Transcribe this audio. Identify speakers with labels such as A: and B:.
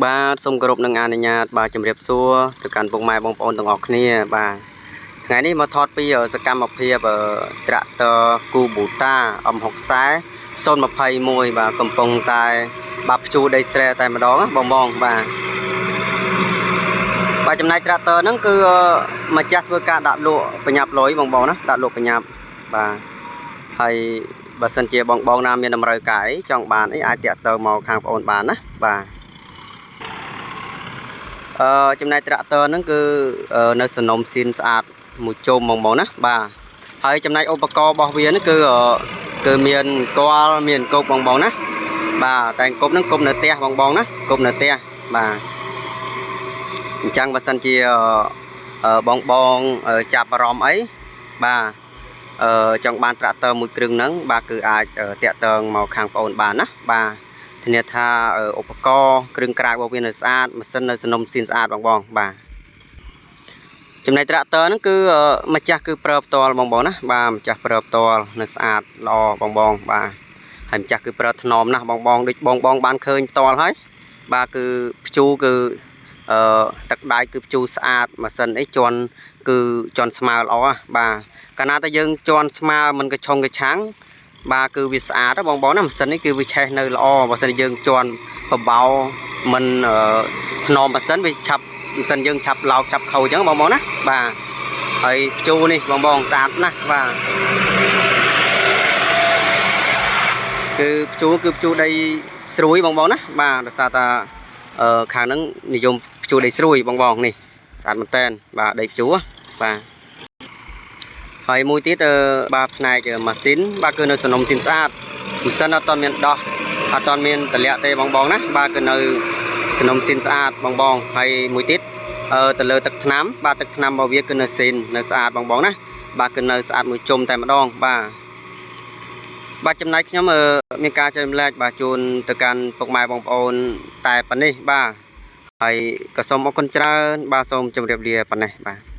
A: បាទសូមគោរពនឹងអនុញ្ញាតបាទជំរាបសួរទៅកាន់ពុកម៉ែបងប្អូនទាំងអស់គ្នាបាទថ្ងៃនេះមកថតពីសកម្មភាពត្រាក់ទ័រ Kubota M60 021បាទកំពុងតែបាប់ភ្ជួរដីស្រែតែម្ដងបងបាទចំណែកត្រាក់ទ័រហ្នឹងគឺម្ចាស់ធ្វើការដាក់លក់ប្រញាប់លុយបងណាដាក់លក់ប្រញាប់បាទហើយបើសិនជាបងណាមានតម្រូវការអីចង់បានអីអាចតាក់ទងមកខាងបងអូនបានណាបាទចំណែកត្រាក់ទ័រហ្នឹងគឺនៅសំណុំស៊ីនស្អាតមួយជុំបងណាបាទហើយចំណែកឧបករណ៍របស់វានេះគឺមានគាល់មានគប់បងណាបាទតែគប់ហ្នឹងគប់នៅផ្ទះបងណាគប់នៅផ្ទះបាទអញ្ចឹងបើសិនជាបងចាប់អារម្មណ៍អីបាទចង់បានត្រាក់ទ័រមួយគ្រឿងហ្នឹងបាទគឺអាចតាក់ទងមកខាងបងអូនបានណាបាទធានាថាឧបករណ៍គ្រឿងក្រៅរបស់វានៅស្អាតម៉ាស៊ីននៅសំណុំស៊ីនស្អាតបងបាទចំណែកត្រាក់ទ័រហ្នឹងគឺម្ចាស់គឺប្រើផ្ទាល់បងណាបាទម្ចាស់ប្រើផ្ទាល់នៅស្អាតល្អបងបាទហើយម្ចាស់គឺប្រើថ្នមណាស់បងដូចបងបានឃើញផ្ទាល់ហើយបាទគឺភ្ជួរគឺទឹកដៃគឺភ្ជួរស្អាតម៉ាស៊ីនអីជន់គឺជន់ស្មើល្អបាទកាលណាតែយើងជន់ស្មើមិនកឆុងកឆាំងបាទគឺវាស្អាតបងណាម៉ាស៊ីននេះគឺវាឆេះនៅល្អបើសិនយើងជន់បបោមិនថ្នមម៉ាស៊ីនវាឆាប់ម៉ាស៊ីនយើងឆាប់ឡោកឆាប់ខូចអញ្ចឹងបងណាបាទហើយភ្ជួរនេះបងស្អាតណាស់បាទគឺភ្ជួរដីស្រួយបងណាបាទដោយសារតាខាងហ្នឹងនិយមភ្ជួរដីស្រួយបងនេះស្អាតមែនតើបាទដីភ្ជួរបាទហើយមួយទៀតបាទផ្នែកម៉ាស៊ីនបាទគឺនៅសំណុំស៊ីនស្អាតម៉ាស៊ីនអត់ទាន់មានដោះអត់ទាន់មានតម្លាក់ទេបងណាបាទគឺនៅសំណុំស៊ីនស្អាតបងហើយមួយទៀតទៅលើទឹកថ្នាំបាទទឹកថ្នាំរបស់វាគឺនៅស៊ីននៅស្អាតបងណាបាទគឺនៅស្អាតមួយជុំតែម្ដងបាទចំណែកខ្ញុំមានការចែករំលែកបាទជូនទៅកាន់ពុកម៉ែបងប្អូនតែប៉ុណ្នេះបាទហើយក៏សូមអរគុណច្រើនបាទសូមជម្រាបលាប៉ុណ្ណេះបាទ